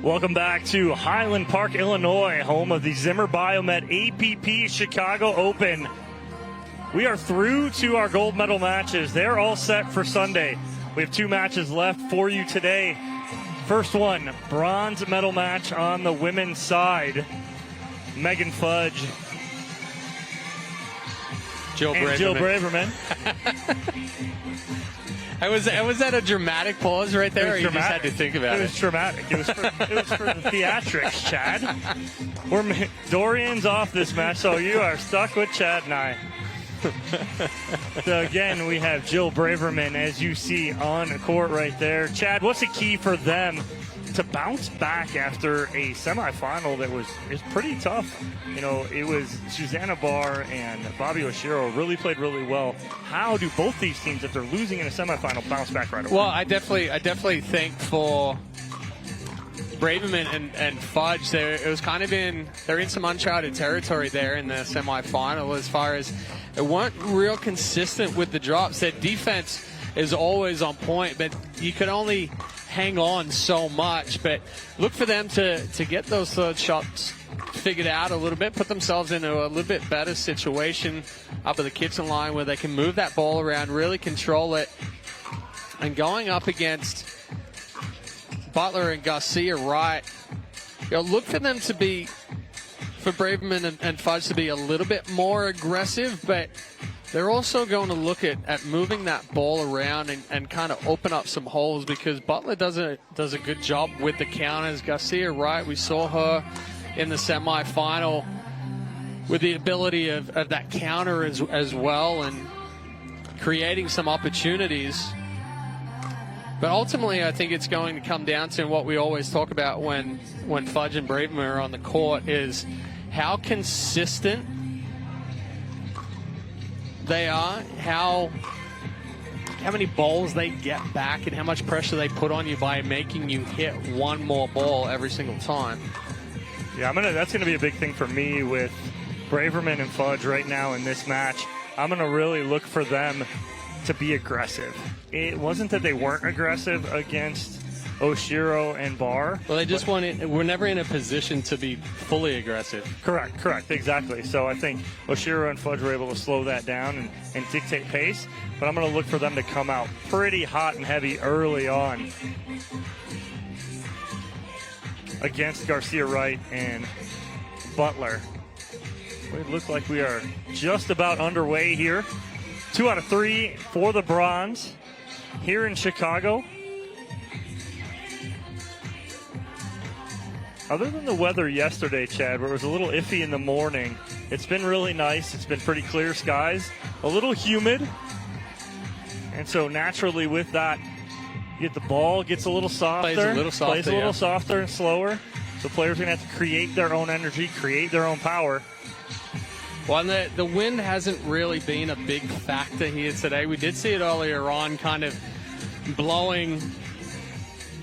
Welcome back to Highland Park, Illinois, home of the Zimmer Biomet APP Chicago Open. We are through to our gold medal matches. They're all set for Sunday. We have 2 matches left for you today. First one, bronze medal match on the women's side. Megan Fudge. Jill Braverman. Was that a dramatic pause right there, or you just had to think about it? It was dramatic. It was for the theatrics, Chad. Dorian's off this match, so you are stuck with Chad and I. So again, we have Jill Braverman, as you see on the court right there. Chad, what's the key for them to bounce back after a semifinal that is pretty tough? You know, it was Susanna Barr and Bobby Oshiro really played really well. How do both these teams, if they're losing in a semifinal, bounce back right away? Well, I definitely think for Braverman and Fudge, they're in some uncharted territory there in the semifinal as far as they weren't real consistent with the drops. Their defense is always on point, but you could only hang on so much. But look for them to get those third shots figured out a little bit, put themselves into a little bit better situation up at the kitchen line where they can move that ball around, really control it. And going up against Butler and Garcia Wright, look for them to be, for Braverman and Fudge to be a little bit more aggressive, but they're also going to look at moving that ball around and kind of open up some holes, because Butler does a good job with the counters. Garcia Wright, we saw her in the semifinal with the ability of that counter as well and creating some opportunities. But ultimately, I think it's going to come down to what we always talk about when Fudge and Braverman are on the court, is how consistent they are, how many balls they get back, and how much pressure they put on you by making you hit one more ball every single time. Yeah, that's going to be a big thing for me with Braverman and Fudge right now in this match. I'm going to really look for them to be aggressive. It wasn't that they weren't aggressive against Oshiro and Barr. Well, they just we're never in a position to be fully aggressive. Correct, exactly. So I think Oshiro and Fudge were able to slow that down and dictate pace, but I'm going to look for them to come out pretty hot and heavy early on against Garcia Wright and Butler. It looks like we are just about underway here. 2 out of 3 for the bronze here in Chicago. Other than the weather yesterday, Chad, where it was a little iffy in the morning, it's been really nice. It's been pretty clear skies, a little humid. And so naturally with that, you get the ball gets a little softer. Plays a little softer and slower. So players are going to have to create their own energy, create their own power. Well, and the wind hasn't really been a big factor here today. We did see it earlier on, kind of blowing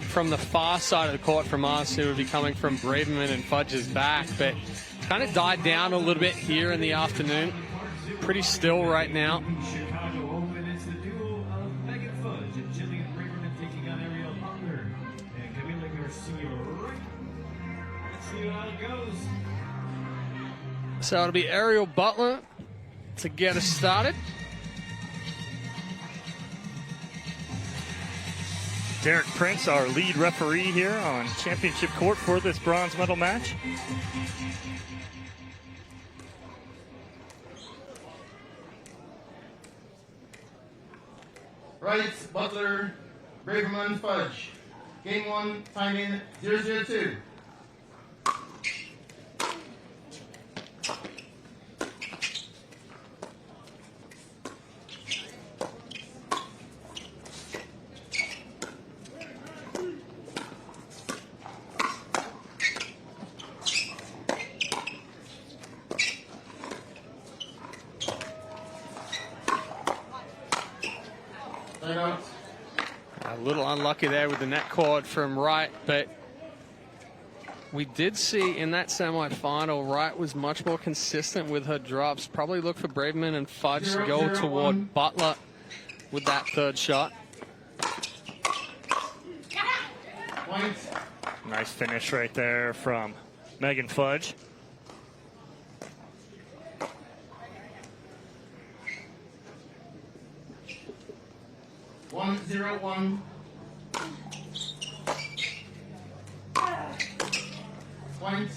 from the far side of the court from us. It would be coming from Braverman and Fudge's back, but it's kind of died down a little bit here in the afternoon. Pretty still right now. So it'll be Ariel Butler to get us started. Derek Prince, our lead referee here on championship court for this bronze medal match. Wright, Butler, Braverman, Fudge. Game 1, time in 0-0-2. A little unlucky there with the net cord from Wright, but we did see in that semifinal, Wright was much more consistent with her drops. Probably look for Braverman and Fudge to go toward Butler with that third shot. Points. Nice finish right there from Megan Fudge. One, 0-1. Point.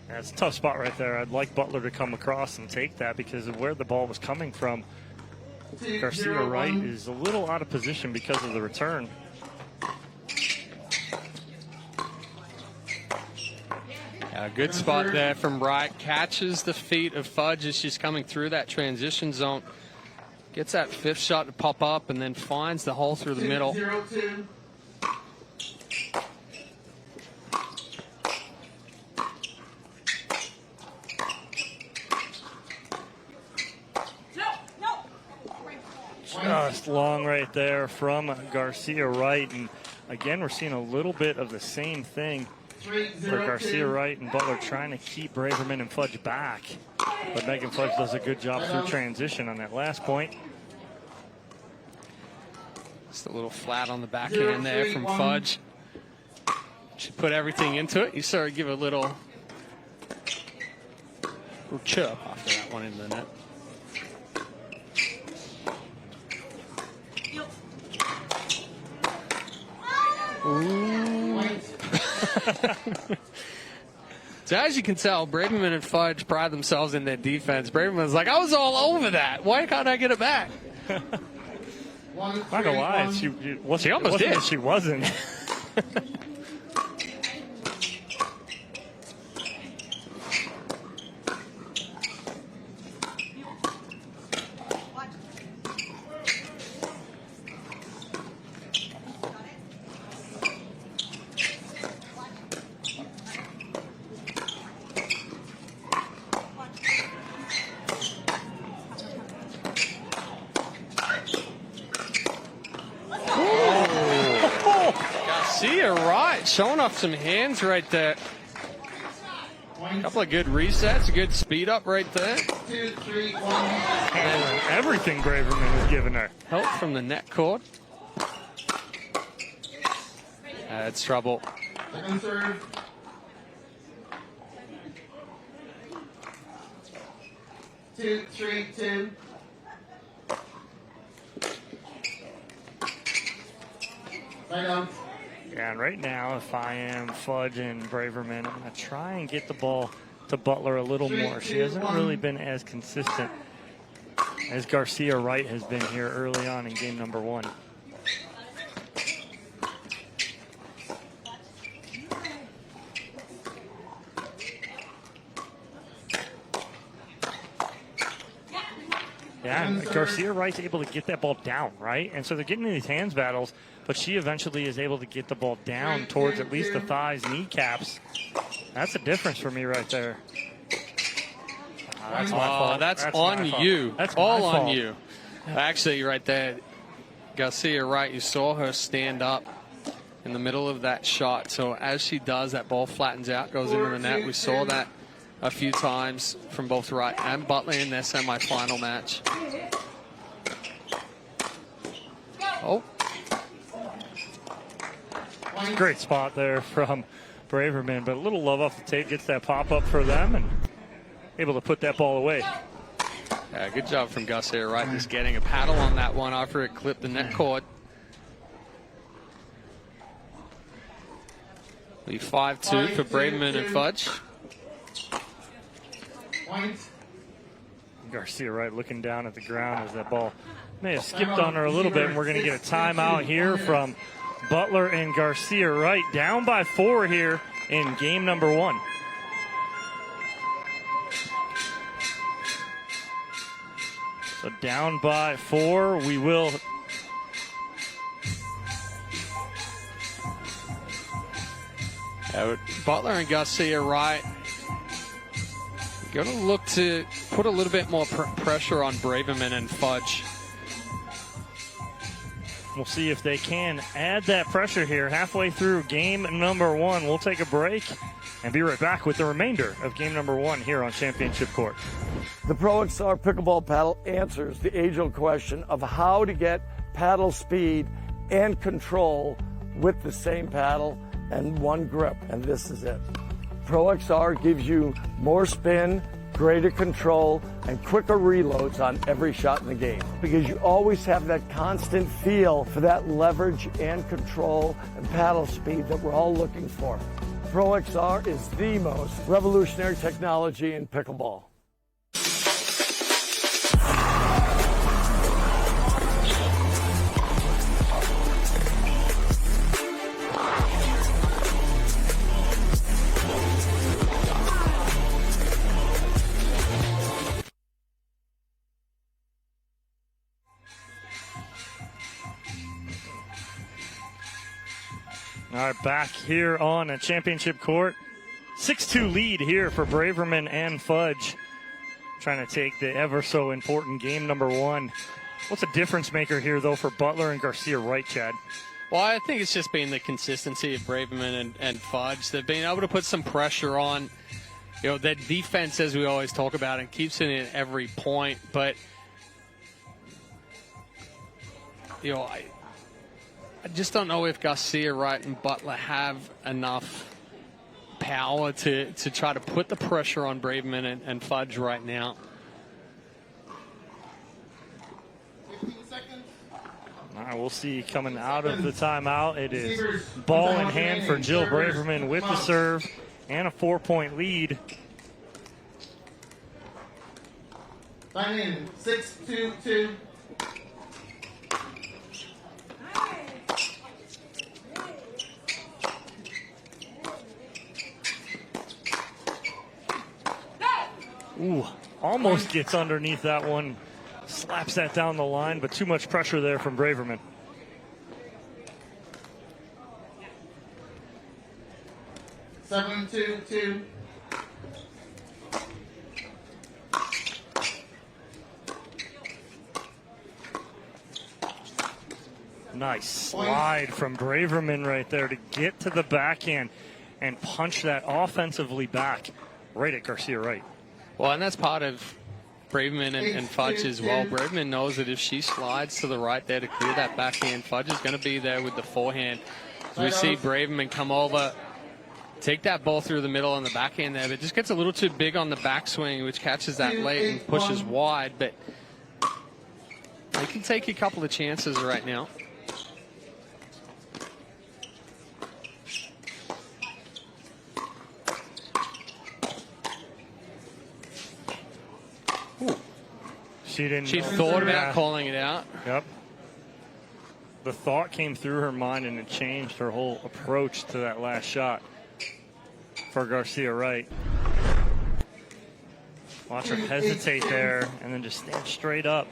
That's a tough spot right there. I'd like Butler to come across and take that because of where the ball was coming from. Garcia Wright is a little out of position because of the return. A good spot there from Wright. Catches the feet of Fudge as she's coming through that transition zone. Gets that fifth shot to pop up and then finds the hole through the middle. 0-2. Just long right there from Garcia Wright. And again, we're seeing a little bit of the same thing for Garcia Wright and Butler trying to keep Braverman and Fudge back. But Megan Fudge does a good job through transition on that last point. Just a little flat on the backhand there from Fudge. She put everything into it. You saw her give a little chirp after that one into the net. So as you can tell, Braverman and Fudge pride themselves in their defense. Braverman's like, I was all over that. Why can't I get it back? Not gonna lie, she almost did. She wasn't. Garcia Wright showing off some hands right there. A couple of good resets, a good speed up right there. 2, 3, 1. And everything Braverman was giving her. Help from the net cord. That's trouble. Second serve. Two, 3, 2. Right out. Yeah, and right now, if I am Fudge and Braverman, I'm going to try and get the ball to Butler a little more. She hasn't really been as consistent as Garcia Wright has been here early on in game number 1. Yeah, and Garcia Wright's able to get that ball down, right? And so they're getting in these hands battles, but she eventually is able to get the ball down towards at least the thighs, kneecaps. That's a difference for me right there. That's my fault. That's my on fault. you. That's all my on fault. you. Actually, right there, Garcia Wright, you saw her stand up in the middle of that shot. So as she does, that ball flattens out, goes into the net. We saw that a few times from both Wright and Butler in their semifinal match. Oh. Great spot there from Braverman, but a little love off the tape gets that pop up for them and able to put that ball away. Yeah, good job from Garcia Wright, just getting a paddle on that one after it clipped the net cord. The 5-2 for Braverman and Fudge. Point. Garcia Wright looking down at the ground as that ball may have skipped on her a little bit, and we're going to get a timeout here from Butler and Garcia Wright, down by 4 here in game number 1. So down by 4, we will Butler and Garcia Wright going to look to put a little bit more pressure on Braverman and Fudge. We'll see if they can add that pressure here halfway through game number 1. We'll take a break and be right back with the remainder of game number 1 here on Championship Court. The Pro XR pickleball paddle answers the age-old question of how to get paddle speed and control with the same paddle. and one grip, and this is it. Pro XR gives you more spin, greater control, and quicker reloads on every shot in the game, because you always have that constant feel for that leverage and control and paddle speed that we're all looking for. Pro XR is the most revolutionary technology in pickleball. All right, back here on a championship court. 6-2 lead here for Braverman and Fudge. Trying to take the ever so important game number one. What's a difference maker here, though, for Butler and Garcia Wright, Chad? Well, I think it's just been the consistency of Braverman and Fudge. They've been able to put some pressure on, that defense, as we always talk about, and keeps it in every point. But, I just don't know if Garcia Wright and Butler have enough power to try to put the pressure on Braverman and Fudge right now. 15 seconds. All right, we'll see coming out of the timeout. It is ball in hand for Jill Braverman with the serve and a 4-point lead. Time in 6-2-2. Ooh, almost gets underneath that one. Slaps that down the line, but too much pressure there from Braverman. 7-2-2. Nice slide from Braverman right there to get to the backhand and punch that offensively back right at Garcia Wright. Well, and that's part of Braverman and Fudge as well. Braverman knows that if she slides to the right there to clear that backhand, Fudge is going to be there with the forehand. So we see Braverman come over, take that ball through the middle on the backhand there, but just gets a little too big on the backswing, which catches that late and pushes wide. But they can take a couple of chances right now. She thought about calling it out. Yep. The thought came through her mind, and it changed her whole approach to that last shot for Garcia Wright. Watch her hesitate there and then just stand straight up.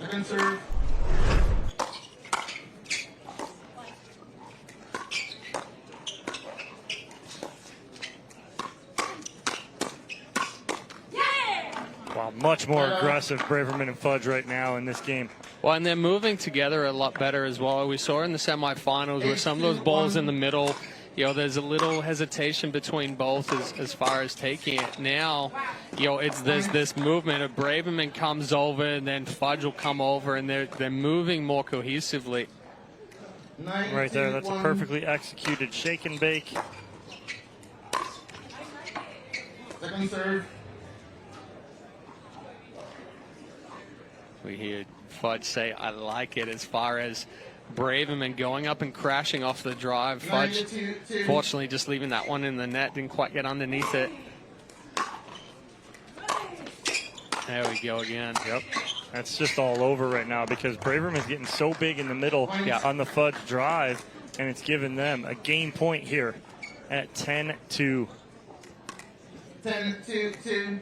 Wow, much more aggressive Braverman and Fudge right now in this game. Well, and they're moving together a lot better as well. We saw in the semifinals where some of those balls in the middle, there's a little hesitation between both as far as taking it. Now, there's this movement of Braverman comes over and then Fudge will come over, and they're moving more cohesively. Right there, that's a perfectly executed shake and bake. Second serve. We hear Fudge say, "I like it," as far as Braverman going up and crashing off the drive. Fudge, fortunately, just leaving that one in the net, didn't quite get underneath it. There we go again. Yep. That's just all over right now because Braverman's getting so big in the middle on the Fudge drive, and it's given them a game point here at 10-2. 10-2-2.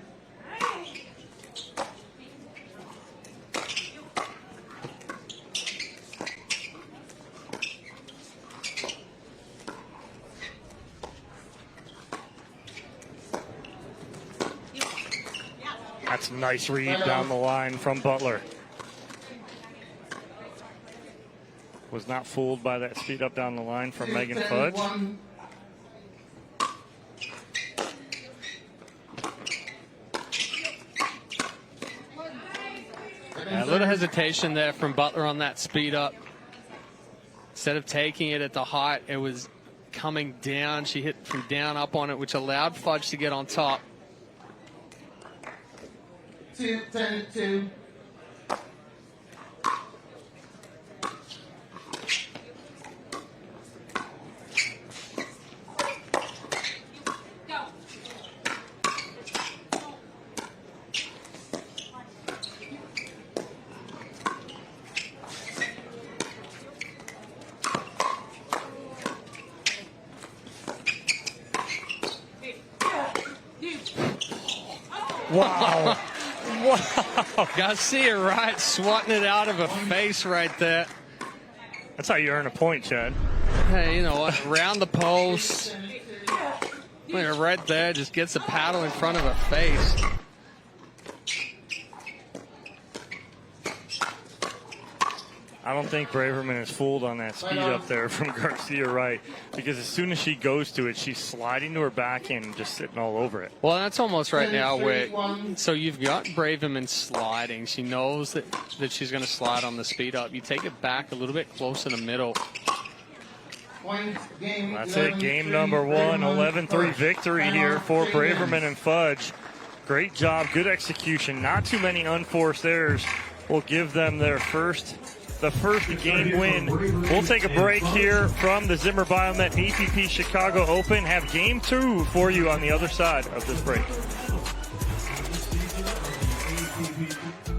That's a nice read down the line from Butler. Was not fooled by that speed up down the line from Megan Fudge. A little hesitation there from Butler on that speed up. Instead of taking it at the height, it was coming down. She hit from down up on it, which allowed Fudge to get on top. 10-2. Wow. Wow. Garcia Wright swatting it out of her face right there. That's how you earn a point, Chad. Hey, you know what? Round the post. Look at her right there. Just gets a paddle in front of her face. I don't think Braverman is fooled on that speed up there from Garcia Wright, because as soon as she goes to it, she's sliding to her backhand and just sitting all over it. Well, that's almost right now where, so you've got Braverman sliding. She knows that she's going to slide on the speed up. You take it back a little bit closer to the middle. That's it. Game number one, 11-3 victory here for Braverman and Fudge. Great job, good execution. Not too many unforced errors will give them their first game win. We'll take a break here from the Zimmer Biomet APP Chicago Open. Have game two for you on the other side of this break.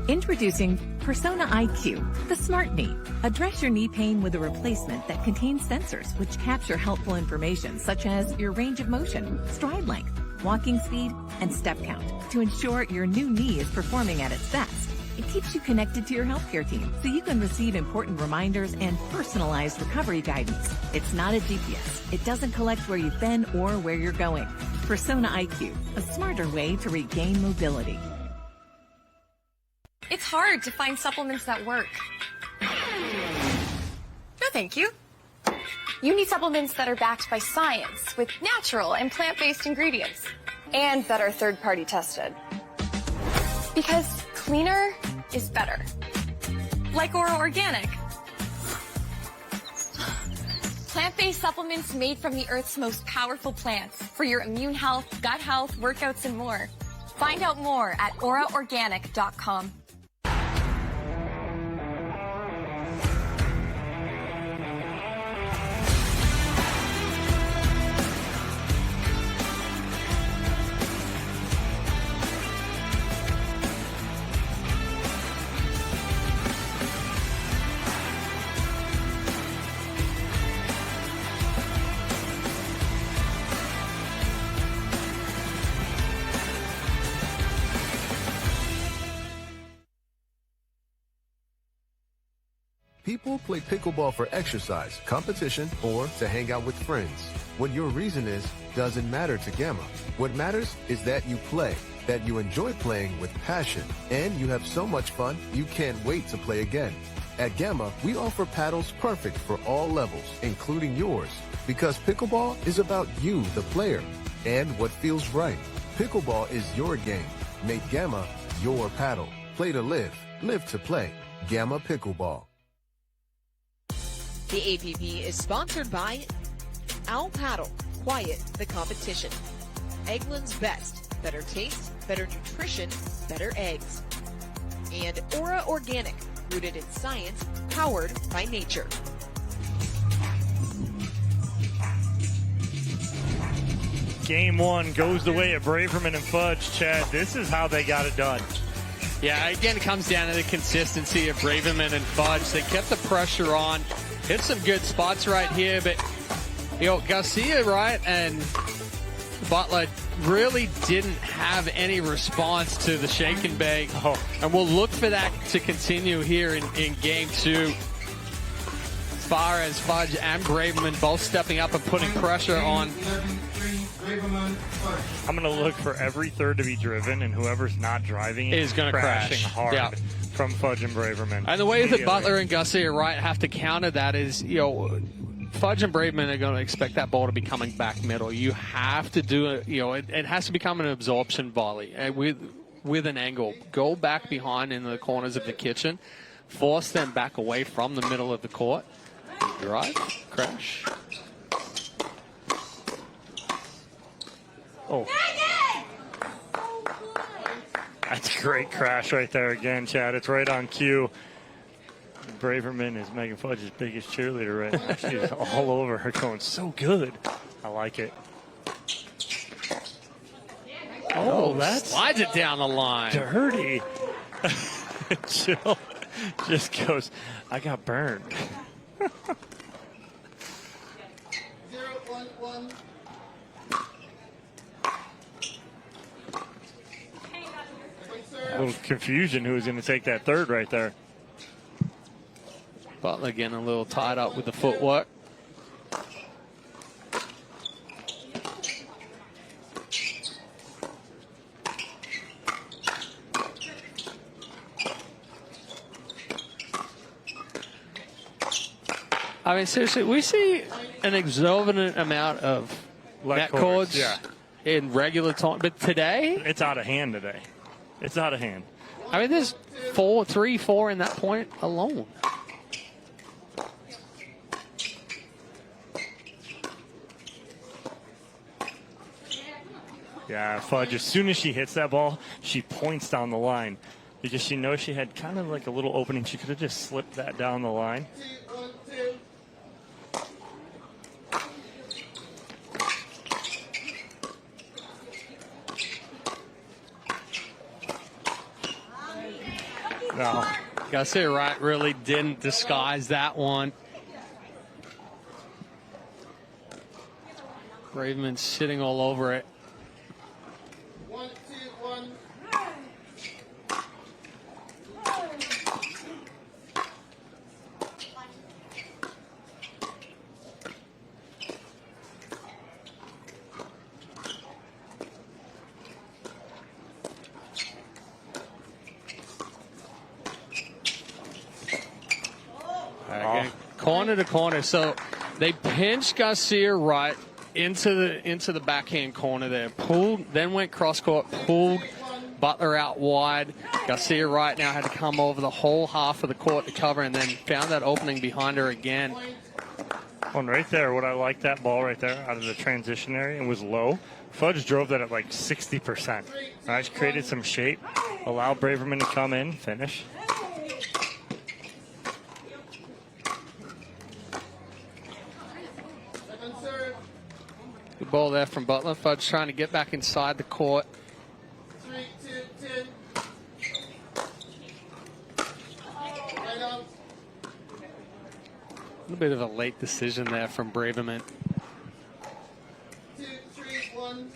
Introducing Persona IQ, the smart knee. Address your knee pain with a replacement that contains sensors which capture helpful information such as your range of motion, stride length, walking speed, and step count to ensure your new knee is performing at its best. It keeps you connected to your healthcare team so you can receive important reminders and personalized recovery guidance. It's not a GPS. It doesn't collect where you've been or where you're going. Persona IQ, a smarter way to regain mobility. It's hard to find supplements that work. No, thank you. You need supplements that are backed by science with natural and plant-based ingredients and that are third-party tested. Because cleaner is better. Like Ora Organic. Plant-based supplements made from the Earth's most powerful plants for your immune health, gut health, workouts, and more. Find out more at oraorganic.com. People play pickleball for exercise, competition, or to hang out with friends. What your reason is doesn't matter to Gamma. What matters is that you play, that you enjoy playing with passion, and you have so much fun you can't wait to play again. At Gamma, we offer paddles perfect for all levels, including yours, because pickleball is about you, the player, and what feels right. Pickleball is your game. Make Gamma your paddle. Play to live, live to play. Gamma Pickleball. The APP is sponsored by Owl Paddle, Quiet the Competition, Eggland's Best, better taste, better nutrition, better eggs, and Ora Organic, rooted in science, powered by nature. Game one goes the way of Braverman and Fudge. Chad, this is how they got it done. Yeah, again, it comes down to the consistency of Braverman and Fudge. They kept the pressure on. Hit some good spots right here, but, you know, Garcia Wright and Butler really didn't have any response to the shake and bake. Oh. And we'll look for that to continue here in game two. As far as Fudge and Braverman both stepping up and putting pressure on. I'm going to look for every third to be driven, and whoever's not driving is going to crash hard. Yeah. From Fudge and Braverman. And the way that Butler and Garcia Wright have to counter that is, you know, Fudge and Braverman are going to expect that ball to be coming back middle. You have to do it, you know, it has to become an absorption volley with an angle. Go back behind in the corners of the kitchen, force them back away from the middle of the court. Drive, crash. Oh. That's a great crash right there again, Chad. It's right on cue. Braverman is Megan Fudge's biggest cheerleader right now. She's all over her, going so good. I like it. Oh, that's slides it down the line. Dirty. Jill just goes, I got burned. 0-1-1. A little confusion who was going to take that third right there. Butler getting a little tied up with the footwork. I mean, seriously, we see an exorbitant amount of net cords in regular time, but today it's out of hand today. It's out of hand. I mean, there's 3, 4 in that point alone. Yeah, Fudge, as soon as she hits that ball, she points down the line because she knows she had kind of like a little opening. She could have just slipped that down the line. 2-1-2. No. Garcia Wright really didn't disguise that one. Braverman sitting all over it. 1-2-1. Corner to corner. So they pinched Garcia Wright into the backhand corner there. Pulled, then went cross court, pulled Butler out wide. Garcia Wright now had to come over the whole half of the court to cover, and then found that opening behind her again. One right there. What I like that ball right there out of the transition area and was low. Fudge drove that at like 60%. Right, she created some shape, allowed Braverman to come in, finish. Good ball there from Butler. Fudge trying to get back inside the court. 3-2-10. Right out. A little bit of a late decision there from Braverman. 2-3-1.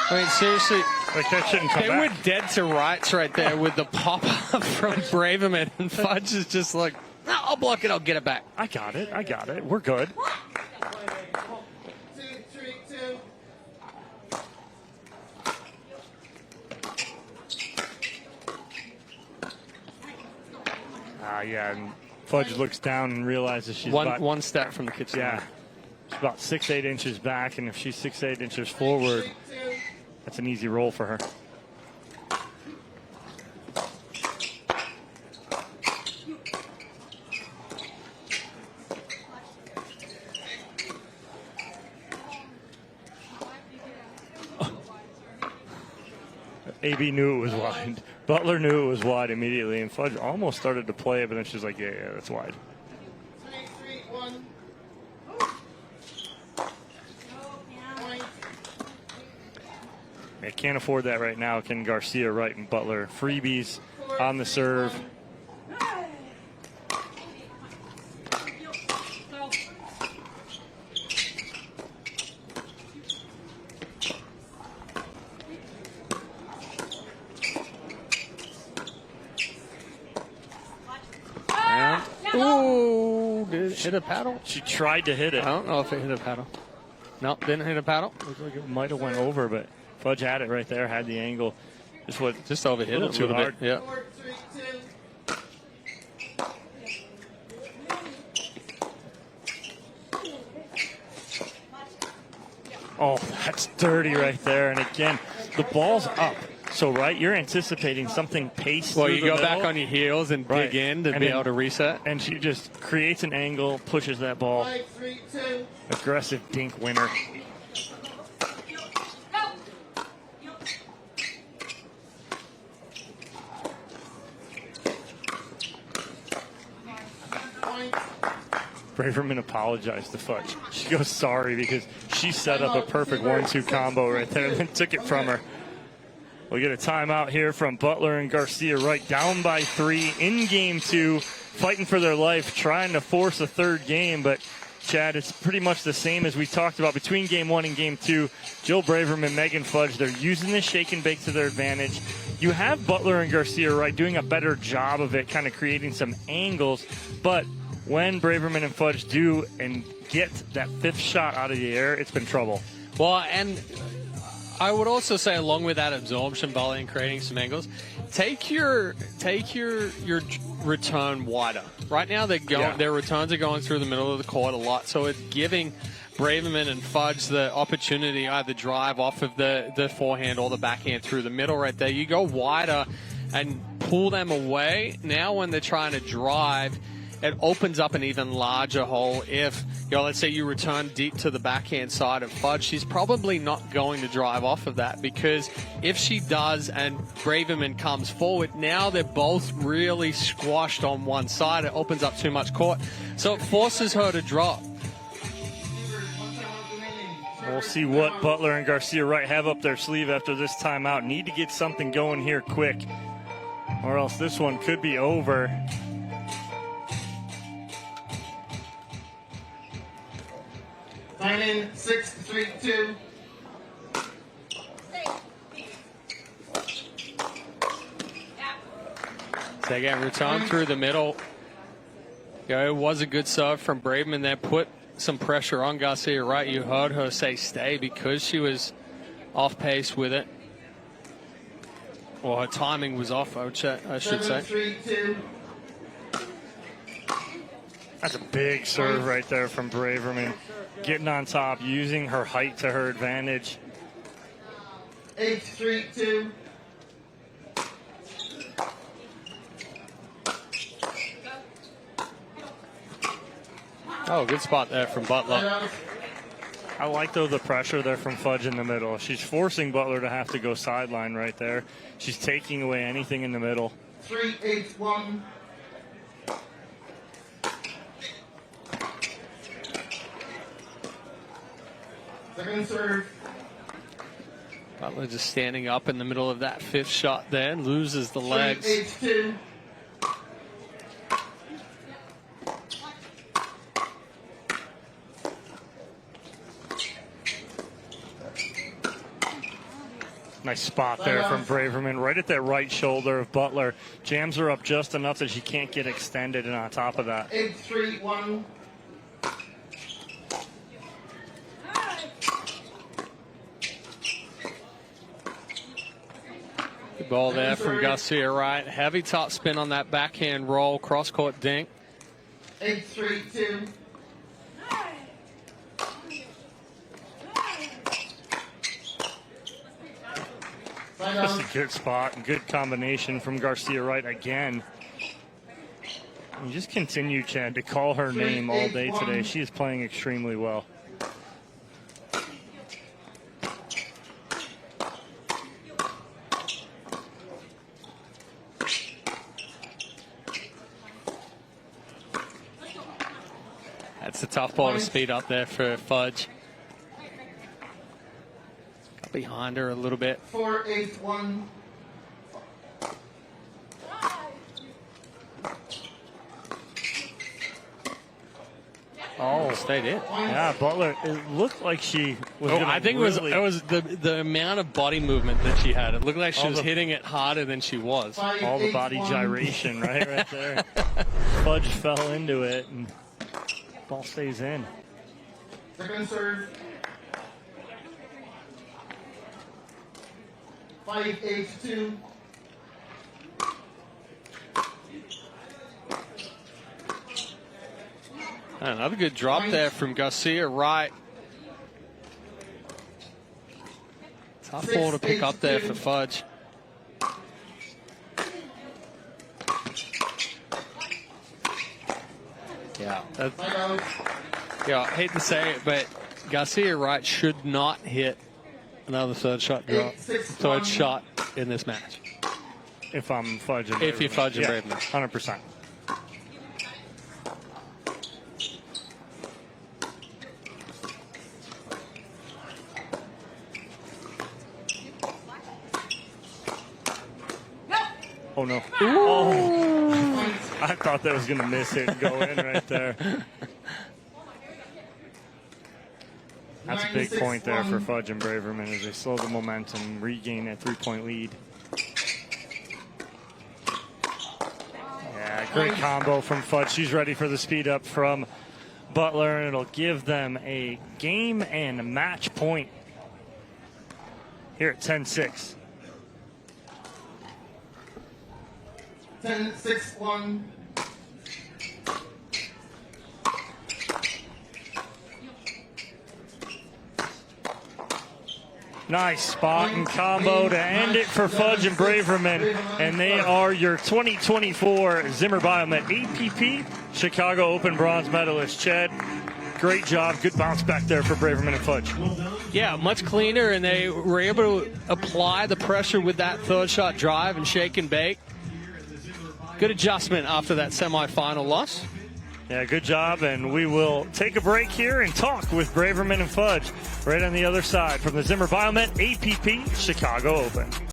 I mean, seriously, like that shouldn't come they back. were dead to rights right there with the pop-up from Braverman, and Fudge is just like, no, I'll block it, I'll get it back. I got it. I got it. We're good. 2-3-2. Yeah, and Fudge looks down and realizes she's one step from the kitchen. Yeah, she's about 6-8 inches back, and if she's 6-8 inches forward, that's an easy roll for her. AB knew it was wide. Butler knew it was wide immediately, and Fudge almost started to play it, but then she's like, yeah, that's wide. 3-3-1. They can't afford that right now, can Garcia Wright and Butler. Freebies on the serve. Ooh, did it hit a paddle? She tried to hit it. I don't know if it hit a paddle. No, didn't hit a paddle. Looked like it might have went over, but Fudge had it right there, had the angle. Just overhit it a too little hard. bit. Yeah. 4-3-2. Oh, that's dirty right there. And again, the ball's up. So, right, you're anticipating something paced Well, through you the go middle. back on your heels and dig in to be able to reset. And she just creates an angle, pushes that ball. 5-3-2. Aggressive dink winner. Braverman apologized to Fudge. She goes sorry because she set up a perfect 1-2 combo right there and then took it from her. We get a timeout here from Butler and Garcia Wright, down by 3 in game 2, fighting for their life, trying to force a third game. But, Chad, it's pretty much the same as we talked about between game 1 and game 2. Jill Braverman, Megan Fudge, they're using the shake and bake to their advantage. You have Butler and Garcia Wright doing a better job of it, kind of creating some angles. But when Braverman and Fudge do and get that 5th shot out of the air, it's been trouble. Well, and I would also say, along with that absorption volley and creating some angles, take your return wider. Right now, their returns are going through the middle of the court a lot, so it's giving Braverman and Fudge the opportunity to either drive off of the forehand or the backhand through the middle right there. You go wider and pull them away. Now when they're trying to drive, it opens up an even larger hole. If, let's say you return deep to the backhand side of Fudge, she's probably not going to drive off of that, because if she does and Braverman comes forward, now they're both really squashed on one side. It opens up too much court, so it forces her to drop. We'll see what Butler and Garcia Wright have up their sleeve after this timeout. Need to get something going here quick, or else this one could be over. Time in 6-3-2. So again, return through the middle. It was a good serve from Braverman there. Put some pressure on Garcia Wright. You heard her say stay because she was off pace with it. Well, her timing was off, I should say. 7-3-2. That's a big serve right there from Braverman. Getting on top, using her height to her advantage. 8-3-2. Oh, good spot there from Butler. I like, though, the pressure there from Fudge in the middle. She's forcing Butler to have to go sideline right there. She's taking away anything in the middle. 3-8-1. Second serve. Butler just standing up in the middle of that 5th shot there, loses the legs. 3-8-2. Nice spot there from Braverman, right at that right shoulder of Butler. Jams her up just enough that she can't get extended, and on top of that. 8-3-1. Good ball there from Garcia Wright. Heavy top spin on that backhand roll, cross-court dink. 8-3-2. That's a good spot and good combination from Garcia Wright again. You just continue, Chad, to call her name all day today. She is playing extremely well. That's a tough ball to speed up there for Fudge. Got behind her a little bit. 4-8-1. Oh, stayed in. Yeah, Butler, it looked like she was gonna I think really, it was the amount of body movement that she had. It looked like she was hitting it harder than she was. all the body gyration right there. Fudge fell into it, and ball stays in. Second serve. 5-8-2. Another good drop there from Garcia Wright. Tough ball to pick up there for Fudge. Yeah. Timeout. Yeah, I hate to say it, but Garcia Wright should not hit another third shot drop. 8-6-1. Third shot in this match. If I'm fudging. If you're fudging yeah, Braverman. 100%. Oh no. Oh. I thought that was going to miss it and go in right there. That's a big point there for Fudge and Braverman as they slow the momentum, regain a 3-point lead. Yeah, great combo from Fudge. She's ready for the speed up from Butler, and it'll give them a game and match point here at 10-6. 10-6-1. Nice spot and combo to end it for Fudge and Braverman. And they are your 2024 Zimmer Biomet APP Chicago Open bronze medalist. Chad, great job. Good bounce back there for Braverman and Fudge. Yeah, much cleaner, and they were able to apply the pressure with that third shot drive and shake and bake. Good adjustment after that semifinal loss. Yeah, good job, and we will take a break here and talk with Braverman and Fudge right on the other side from the Zimmer Biomet APP Chicago Open.